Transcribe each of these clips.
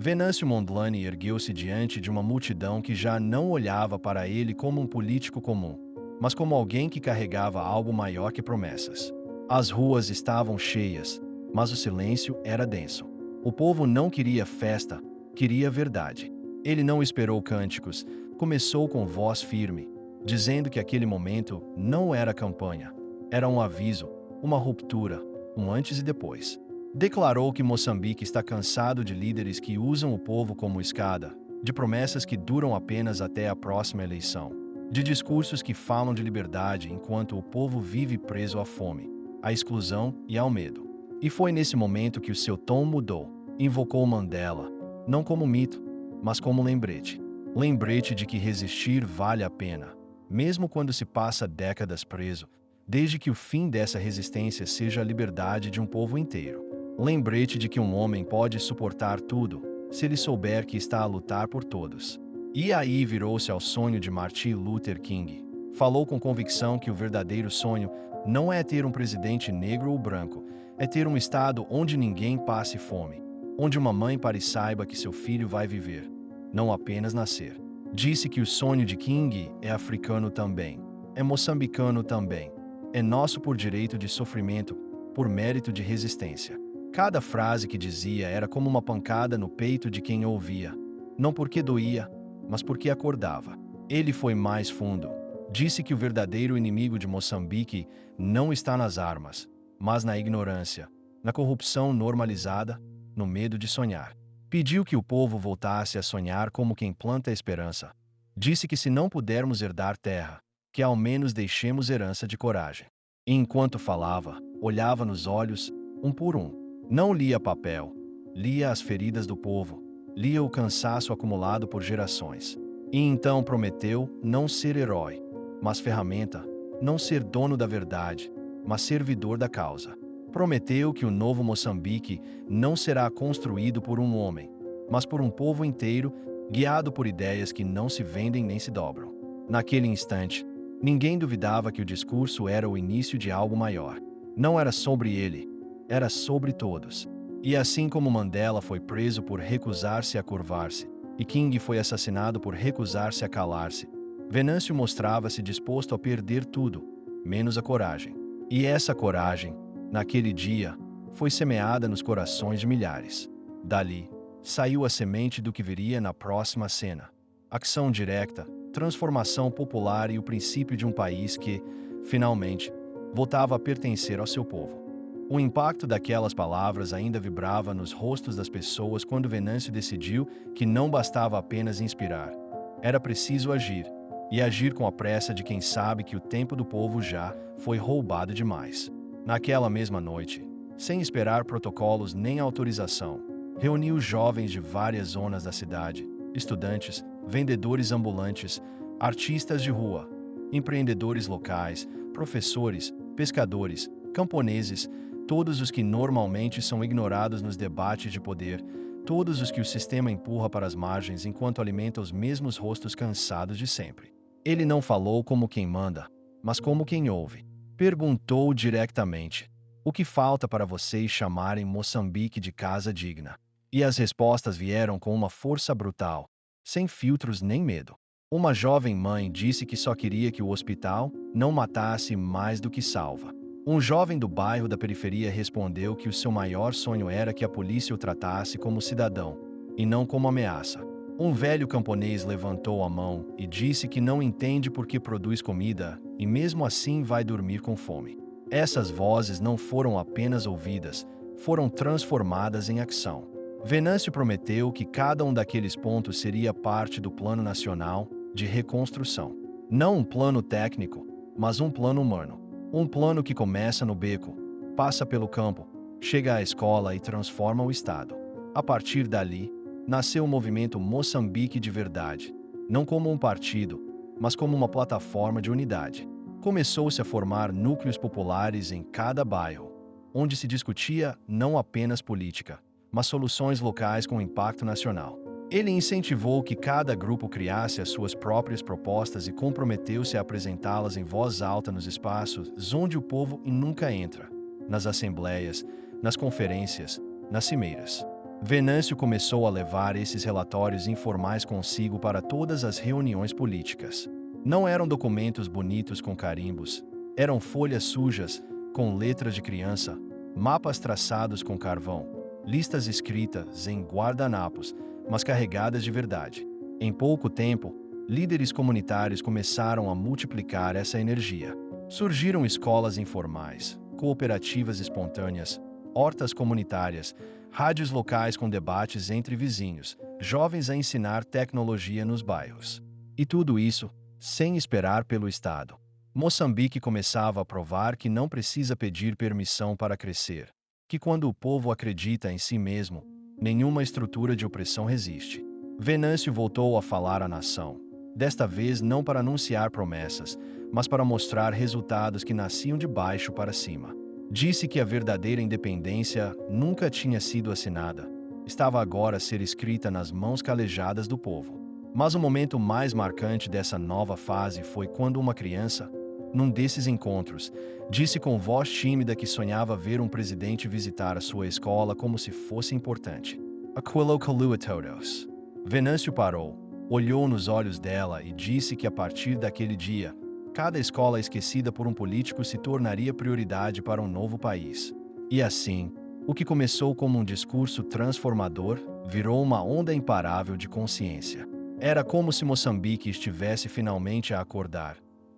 Venâncio Mondlane ergueu-se diante de uma multidão que já não olhava para ele como um político comum, mas como alguém que carregava algo maior que promessas. As ruas estavam cheias, mas o silêncio era denso. O povo não queria festa, queria verdade. Ele não esperou cânticos, começou com voz firme, dizendo que aquele momento não era campanha, era um aviso, uma ruptura, um antes e depois. Declarou que Moçambique está cansado de líderes que usam o povo como escada, de promessas que duram apenas até a próxima eleição, de discursos que falam de liberdade enquanto o povo vive preso à fome, à exclusão e ao medo. E foi nesse momento que o seu tom mudou. Invocou Mandela, não como mito, mas como lembrete. Lembrete de que resistir vale a pena, mesmo quando se passa décadas preso, desde que o fim dessa resistência seja a liberdade de um povo inteiro. Lembrete de que um homem pode suportar tudo, se ele souber que está a lutar por todos. E aí virou-se ao sonho de Martin Luther King. Falou com convicção que o verdadeiro sonho não é ter um presidente negro ou branco, é ter um estado onde ninguém passe fome, onde uma mãe pare e saiba que seu filho vai viver, não apenas nascer. Disse que o sonho de King é africano também, é moçambicano também, é nosso por direito de sofrimento, por mérito de resistência. Cada frase que dizia era como uma pancada no peito de quem ouvia, não porque doía, mas porque acordava. Ele foi mais fundo. Disse que o verdadeiro inimigo de Moçambique não está nas armas, mas na ignorância, na corrupção normalizada, no medo de sonhar. Pediu que o povo voltasse a sonhar como quem planta a esperança. Disse que se não pudermos herdar terra, que ao menos deixemos herança de coragem. E enquanto falava, olhava nos olhos, um por um. Não lia papel, lia as feridas do povo, lia o cansaço acumulado por gerações. E então prometeu não ser herói, mas ferramenta, não ser dono da verdade, mas servidor da causa. Prometeu que o novo Moçambique não será construído por um homem, mas por um povo inteiro, guiado por ideias que não se vendem nem se dobram. Naquele instante, ninguém duvidava que o discurso era o início de algo maior. Não era sobre ele, era sobre todos. E assim como Mandela foi preso por recusar-se a curvar-se, e King foi assassinado por recusar-se a calar-se, Venâncio mostrava-se disposto a perder tudo, menos a coragem. E essa coragem, naquele dia, foi semeada nos corações de milhares. Dali, saiu a semente do que viria na próxima cena. Ação direta, transformação popular e o princípio de um país que, finalmente, voltava a pertencer ao seu povo. O impacto daquelas palavras ainda vibrava nos rostos das pessoas quando Venâncio decidiu que não bastava apenas inspirar. Era preciso agir, e agir com a pressa de quem sabe que o tempo do povo já foi roubado demais. Naquela mesma noite, sem esperar protocolos nem autorização, reuniu jovens de várias zonas da cidade, estudantes, vendedores ambulantes, artistas de rua, empreendedores locais, professores, pescadores, camponeses, todos os que normalmente são ignorados nos debates de poder, todos os que o sistema empurra para as margens enquanto alimenta os mesmos rostos cansados de sempre. Ele não falou como quem manda, mas como quem ouve. Perguntou diretamente: o que falta para vocês chamarem Moçambique de casa digna? E as respostas vieram com uma força brutal, sem filtros nem medo. Uma jovem mãe disse que só queria que o hospital não matasse mais do que salva. Um jovem do bairro da periferia respondeu que o seu maior sonho era que a polícia o tratasse como cidadão, e não como ameaça. Um velho camponês levantou a mão e disse que não entende por que produz comida e mesmo assim vai dormir com fome. Essas vozes não foram apenas ouvidas, foram transformadas em ação. Venâncio prometeu que cada um daqueles pontos seria parte do Plano Nacional de Reconstrução. Não um plano técnico, mas um plano humano. Um plano que começa no beco, passa pelo campo, chega à escola e transforma o Estado. A partir dali, nasceu o movimento Moçambique de Verdade, não como um partido, mas como uma plataforma de unidade. Começou-se a formar núcleos populares em cada bairro, onde se discutia não apenas política, mas soluções locais com impacto nacional. Ele incentivou que cada grupo criasse as suas próprias propostas e comprometeu-se a apresentá-las em voz alta nos espaços onde o povo nunca entra, nas assembleias, nas conferências, nas cimeiras. Venâncio começou a levar esses relatórios informais consigo para todas as reuniões políticas. Não eram documentos bonitos com carimbos, eram folhas sujas, com letras de criança, mapas traçados com carvão, listas escritas em guardanapos, mas carregadas de verdade. Em pouco tempo, líderes comunitários começaram a multiplicar essa energia. Surgiram escolas informais, cooperativas espontâneas, hortas comunitárias, rádios locais com debates entre vizinhos, jovens a ensinar tecnologia nos bairros. E tudo isso, sem esperar pelo Estado. Moçambique começava a provar que não precisa pedir permissão para crescer, que quando o povo acredita em si mesmo, nenhuma estrutura de opressão resiste. Venâncio voltou a falar à nação, desta vez não para anunciar promessas, mas para mostrar resultados que nasciam de baixo para cima. Disse que a verdadeira independência nunca tinha sido assinada, estava agora a ser escrita nas mãos calejadas do povo. Mas o momento mais marcante dessa nova fase foi quando uma criança, num desses encontros, disse com voz tímida que sonhava ver um presidente visitar a sua escola como se fosse importante. Aquilo calou a todos. Venâncio parou, olhou nos olhos dela e disse que a partir daquele dia, cada escola esquecida por um político se tornaria prioridade para um novo país. E assim, o que começou como um discurso transformador virou uma onda imparável de consciência. Era como se Moçambique estivesse finalmente a acordar,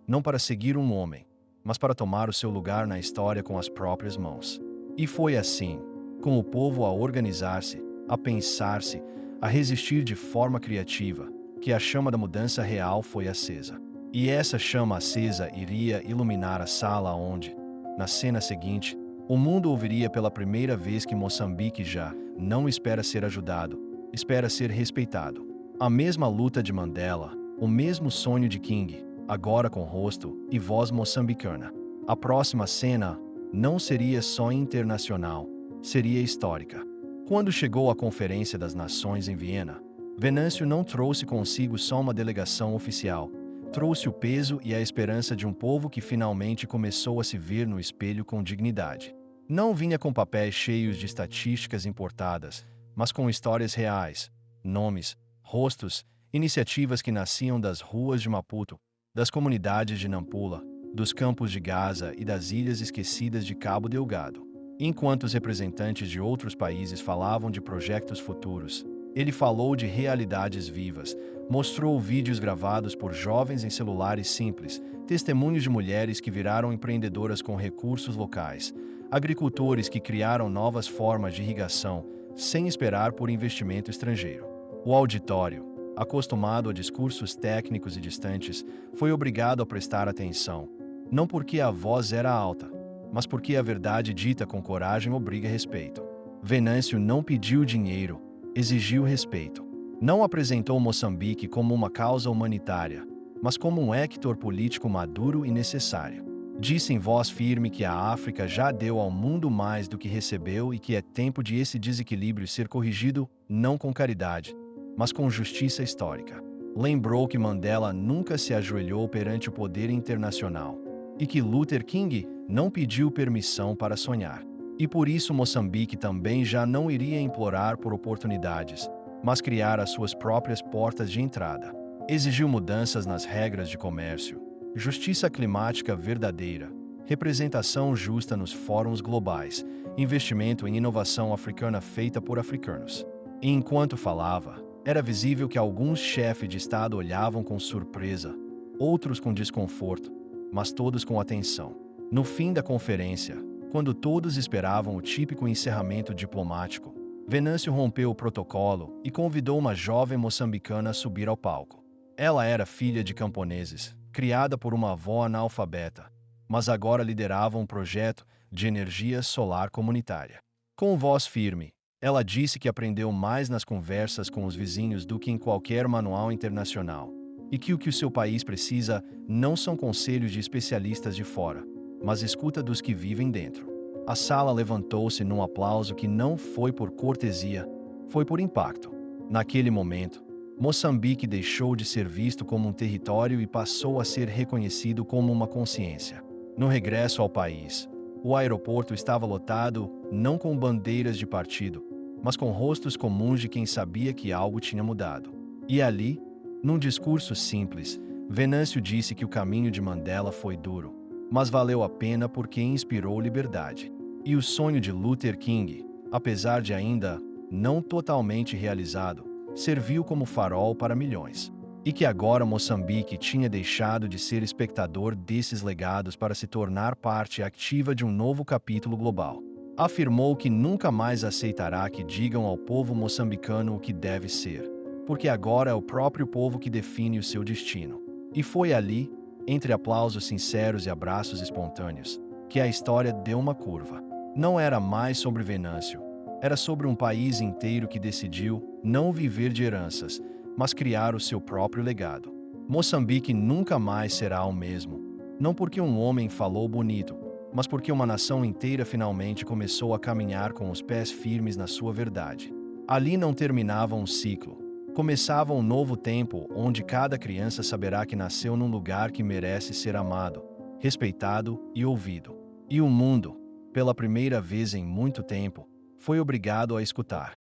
não para seguir um homem, mas para tomar o seu lugar na história com as próprias mãos. E foi assim, com o povo a organizar-se, a pensar-se, a resistir de forma criativa, que a chama da mudança real foi acesa. E essa chama acesa iria iluminar a sala onde, na cena seguinte, o mundo ouviria pela primeira vez que Moçambique já não espera ser ajudado, espera ser respeitado. A mesma luta de Mandela, o mesmo sonho de King, agora com rosto e voz moçambicana. A próxima cena não seria só internacional, seria histórica. Quando chegou à Conferência das Nações em Viena, Venâncio não trouxe consigo só uma delegação oficial, trouxe o peso e a esperança de um povo que finalmente começou a se ver no espelho com dignidade. Não vinha com papéis cheios de estatísticas importadas, mas com histórias reais, nomes, rostos, iniciativas que nasciam das ruas de Maputo, das comunidades de Nampula, dos campos de Gaza e das ilhas esquecidas de Cabo Delgado. Enquanto os representantes de outros países falavam de projetos futuros, ele falou de realidades vivas, mostrou vídeos gravados por jovens em celulares simples, testemunhos de mulheres que viraram empreendedoras com recursos locais, agricultores que criaram novas formas de irrigação sem esperar por investimento estrangeiro. O auditório, acostumado a discursos técnicos e distantes, foi obrigado a prestar atenção, não porque a voz era alta, mas porque a verdade dita com coragem obriga respeito. Venâncio não pediu dinheiro, exigiu respeito. Não apresentou Moçambique como uma causa humanitária, mas como um hector político maduro e necessário. Disse em voz firme que a África já deu ao mundo mais do que recebeu e que é tempo de esse desequilíbrio ser corrigido, não com caridade, mas com justiça histórica. Lembrou que Mandela nunca se ajoelhou perante o poder internacional e que Luther King não pediu permissão para sonhar. E por isso Moçambique também já não iria implorar por oportunidades, mas criar as suas próprias portas de entrada. Exigiu mudanças nas regras de comércio, justiça climática verdadeira, representação justa nos fóruns globais, investimento em inovação africana feita por africanos. E enquanto falava, era visível que alguns chefes de Estado olhavam com surpresa, outros com desconforto, mas todos com atenção. No fim da conferência, quando todos esperavam o típico encerramento diplomático, Venâncio rompeu o protocolo e convidou uma jovem moçambicana a subir ao palco. Ela era filha de camponeses, criada por uma avó analfabeta, mas agora liderava um projeto de energia solar comunitária. Com voz firme, ela disse que aprendeu mais nas conversas com os vizinhos do que em qualquer manual internacional, e que o que o seu país precisa não são conselhos de especialistas de fora, mas escuta dos que vivem dentro. A sala levantou-se num aplauso que não foi por cortesia, foi por impacto. Naquele momento, Moçambique deixou de ser visto como um território e passou a ser reconhecido como uma consciência. No regresso ao país, o aeroporto estava lotado não com bandeiras de partido, mas com rostos comuns de quem sabia que algo tinha mudado. E ali, num discurso simples, Venâncio disse que o caminho de Mandela foi duro, mas valeu a pena porque inspirou liberdade. E o sonho de Luther King, apesar de ainda não totalmente realizado, serviu como farol para milhões. E que agora Moçambique tinha deixado de ser espectador desses legados para se tornar parte ativa de um novo capítulo global. Afirmou que nunca mais aceitará que digam ao povo moçambicano o que deve ser, porque agora é o próprio povo que define o seu destino. E foi ali, entre aplausos sinceros e abraços espontâneos, que a história deu uma curva. Não era mais sobre Venâncio, era sobre um país inteiro que decidiu não viver de heranças, mas criar o seu próprio legado. Moçambique nunca mais será o mesmo, não porque um homem falou bonito, mas porque uma nação inteira finalmente começou a caminhar com os pés firmes na sua verdade. Ali não terminava um ciclo, começava um novo tempo onde cada criança saberá que nasceu num lugar que merece ser amado, respeitado e ouvido. E o mundo, pela primeira vez em muito tempo, foi obrigado a escutar.